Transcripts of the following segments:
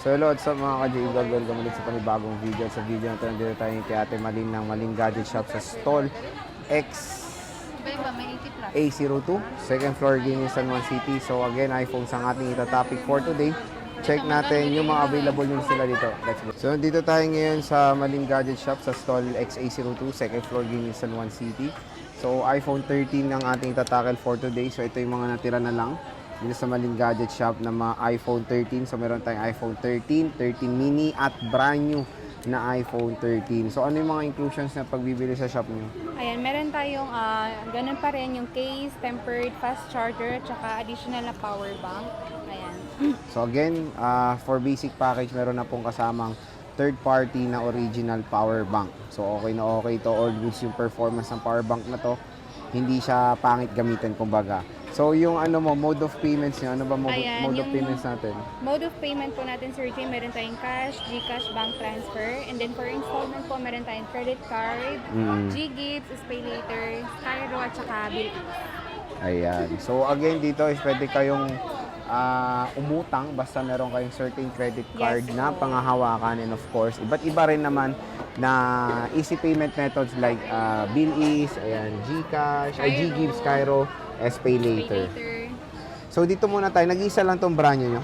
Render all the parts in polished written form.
So hello at sa mga ka-J-Vlog, welcome ulit sa panibagong video. Sa video na ito, nandito tayo kay Ate Malin ng Malin Gadget Shop sa stall X A02, second floor, Guinness, San Juan City. So again, iPhones ang ating ita-topic for today. Check natin yung mga available nyo sila dito. Let's go. So nandito tayo ngayon sa Malin Gadget Shop sa stall X A02, second floor, Guinness, San Juan City. So iPhone 13 ang ating ita-tackle for today. So ito yung mga natira na lang dito sa Malin Gadget Shop na mga iPhone 13. So meron tayong iPhone 13, 13 mini at brand new na iPhone 13. So ano yung mga inclusions na pagbibili sa shop niyo? Ayan, meron tayong ganun pa rin yung case, tempered, fast charger, at saka additional na power bank. Ayan. So again, for basic package, meron na pong kasamang third party na original power bank. So okay na okay to, all goods yung performance ng power bank na to. Hindi siya pangit gamitin kumbaga. So yung ano mo, mode of payments niyo, ano ba mode of payments natin? Mode of payment po natin, Sir Jay, meron tayong cash, GCash, bank transfer, and then for installment po, meron tayong credit card, G-Gifts, Pay Later, Skyro, at saka Bill. Ayan. So again, dito is pwede kayong umutang basta meron kayong certain credit card na pangahawakan, and of course, iba't iba rin naman na easy payment methods like Bill-Ease, ayan, GCash, G-Gifts, Skyro, Pay Later. So dito muna tayo, nag-iisa lang tong brand nyo?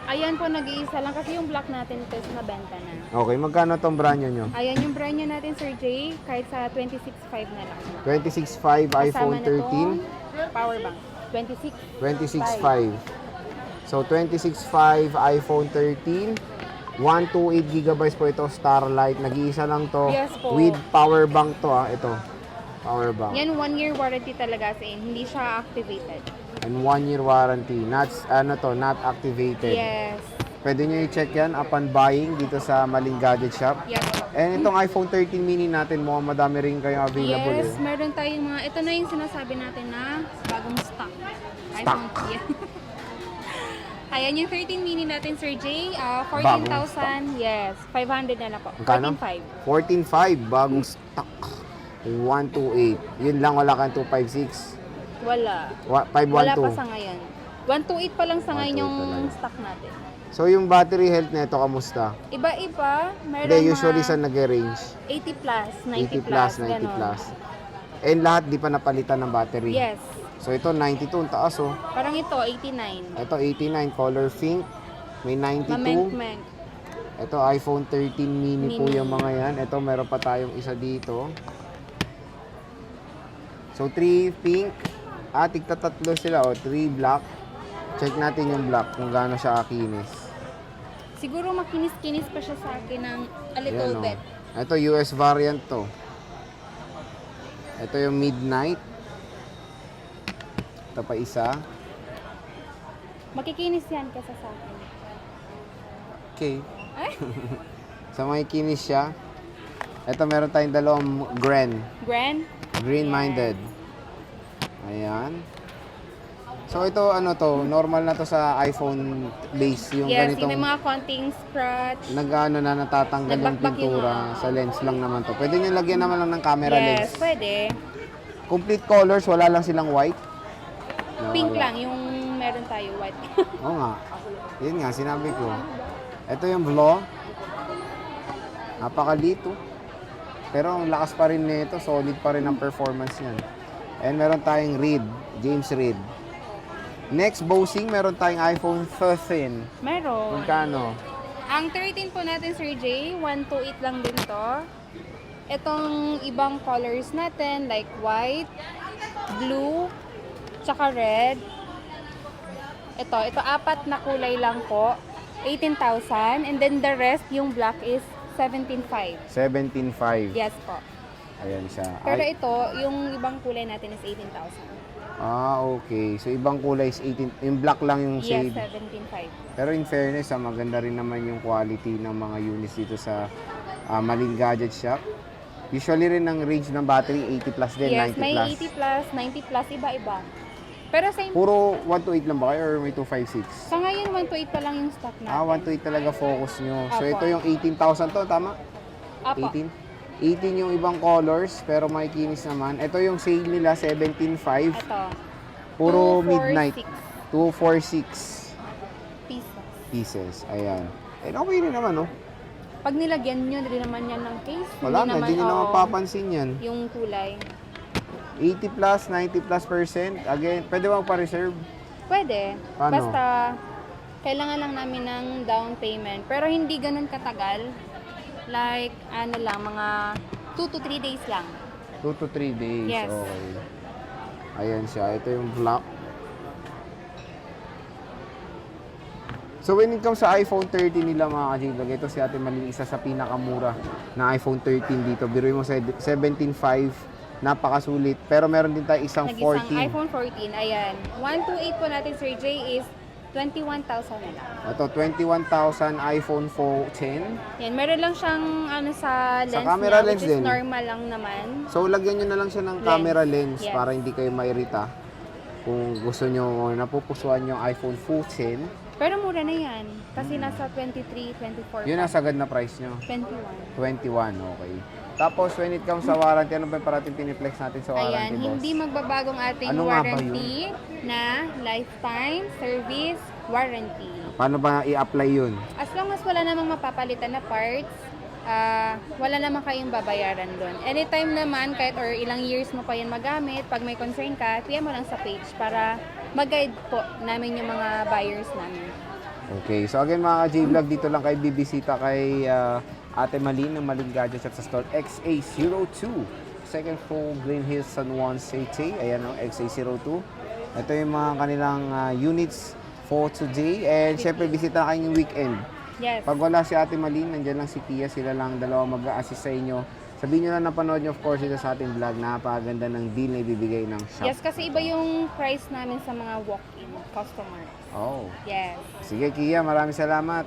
Ayan po, nag-iisa lang kasi yung black natin ito is nabenta na. Okay, magkano tong brand nyo? Ayan yung brand nyo natin, Sir Jay, kahit sa 26.5 na lang. 26.5 iPhone 13? Power bank. 26.5. So 26.5 iPhone 13. 128 GB po ito, Starlight. Nag-iisa lang to. Yes po. With power bank to ito. Power bank. Yan, 1 year warranty talaga sa hindi siya activated. And 1 year warranty. Not activated. Yes. Pwede nyo i-check yan upon buying dito sa Malin Gadget Shop. Yes. And itong iPhone 13 mini natin, mukhang madami rin kayong available. Yes, meron tayong mga, ito na yung sinasabi natin na bagong stock. iPhone. Yeah. Ayan yung 13 mini natin, Sir Jay. 14,000, yes. 500 na lang po. 14,500. 14.5, bagong stock. 128. Yun lang, wala kang 256. Wala. 512. Wala pa sa ngayon. 128 pa lang sa ngayon 128 yung talaga. stock natin. So yung battery health nito kamusta? Iba-iba. Meron Hindi, usually mga sa nag-range. 80 plus, 80 90 plus, 90 ganon. plus. And lahat di pa napalitan ng battery. Yes. So ito 92, ang taas oh. Parang ito, 89. Ito 89, color pink. May 92. Mament. Ito iPhone 13 mini po yung mga yan. Ito meron pa tayong isa dito. So 3 pink. Tigta tatlo sila oh. 3 black. Check natin yung black kung gaano siya kakinis. Siguro makinis-kinis pa siya sa akin ng a little bit. Ito US variant to. Ito yung midnight. Ito pa isa. Makikinis yan kasi sa akin. Okay. Ay? So makikinis siya. Ito meron tayong dalawang Grand? Green-minded. Ayan. So ito ano to, normal na to sa iPhone base yung Yes, ganitong yung may mga konting scratch. natatanggal yung Nagbakbak yung pintura sa lens lang naman to. Pwede nyo lagyan naman lang ng camera lens. Yes, pwede. Complete colors, wala lang silang white. No, Pink wala. lang, yung meron tayo white. Oo nga. Yun nga, sinabi ko. Ito yung Vlo. Napakalito. Pero ang lakas pa rin nito, solid pa rin ang performance niyan. And meron tayong Reed, James Reed. Next, Bosing, meron tayong iPhone 13. Meron. Magkano? Ang 13 po natin, Sir Jay, 128 lang din to. Itong ibang colors natin, like white, blue, tsaka red. Ito, apat na kulay lang po. 18,000. And then the rest, yung black is 17,500. 17.5. Yes po. Ayan siya. Pero ito, yung ibang kulay natin is 18,000. Okay. So, ibang kulay is 18. Yung black lang yung Yes, shade. 17,500. Pero in fairness, maganda rin naman yung quality ng mga units dito sa Malin Gadget Shop. Usually rin ang range ng battery, 80 plus din, Yes, 90 may plus. 80 plus, 90 plus, iba-iba. Pero same. Puro 128 lang ba kayo or may 256? Sa ngayon, 128 pa lang yung stock natin. 128 talaga focus nyo. So, Apo. ito yung 18,000 to, tama? Apo. 18? 18 yung ibang colors, pero makikinis naman. Ito yung sale nila, 17.5. Ito. Puro 246 midnight. 246 pieces. pieces. Ayan. Eh, okay rin naman, no? Pag nilagyan nyo rin naman yan ng case, Wala na, hindi nyo naman oo, papansin yan. yung kulay. 80 plus, 90 plus percent. Again, pwede ba pa-reserve? Pwede. Paano? Basta, kailangan lang namin ng down payment. Pero hindi ganun katagal. Like, ano lang, mga 2 to 3 days lang. 2 to 3 days. Yes. Okay. Ayan siya. Ito yung black. So when it comes sa iPhone 13 nila mga ka-J-Vlog, ito si Ate Malin, isa sa pinakamura na iPhone 13 dito. Biruin mo sa 17.5, napakasulit. Pero meron din tayo isang Nag-isang 14. iPhone 14, ayan. 128 po natin, Sir Jay, is 21,000 na lang. Ito, 21,000 iPhone 410. Yan, meron lang siyang ano sa lens camera niya, lens which is din. normal lang naman. So lagyan nyo na lang siya ng Lens. camera lens Yes. para hindi kayo mairita. Kung gusto nyo, napupusuan yung iPhone 410, Pero mura na yan. Kasi nasa 23, 24 yun ang pa. sagad na price nyo. 21. 21, okay. Tapos, when it comes sa warranty, ano ba yung parating piniplex natin sa warranty, Ayan, boss? hindi magbabagong ating Ano nga ba warranty na lifetime service warranty. Paano ba i-apply yun? As long as wala namang mapapalitan na parts, wala naman kayong babayaran doon. Anytime naman, kahit or ilang years mo pa yan magamit, pag may concern ka, PM mo lang sa page para mag-guide po namin yung mga buyers namin. Okay, so again mga ka-J-Vlog, dito lang kayo bibisita kay Ate Malin ng Malin Gadget Shop sa store XA02. Second floor, Green Hills, San Juan City. Ayan o, XA02. Ito yung mga kanilang units for today. And syempre, bisita na kayo yung weekend. Yes. Pag wala si Ate Malin, nandiyan lang si Tia, sila lang dalawa mag-a-assist sa inyo. Sabihin nyo na napanood nyo, of course, dito sa ating vlog, napakaganda ng deal na ibibigay ng shop. Yes, kasi iba yung price namin sa mga walk-in customers. Oh. Yes. Sige, Kia, maraming salamat.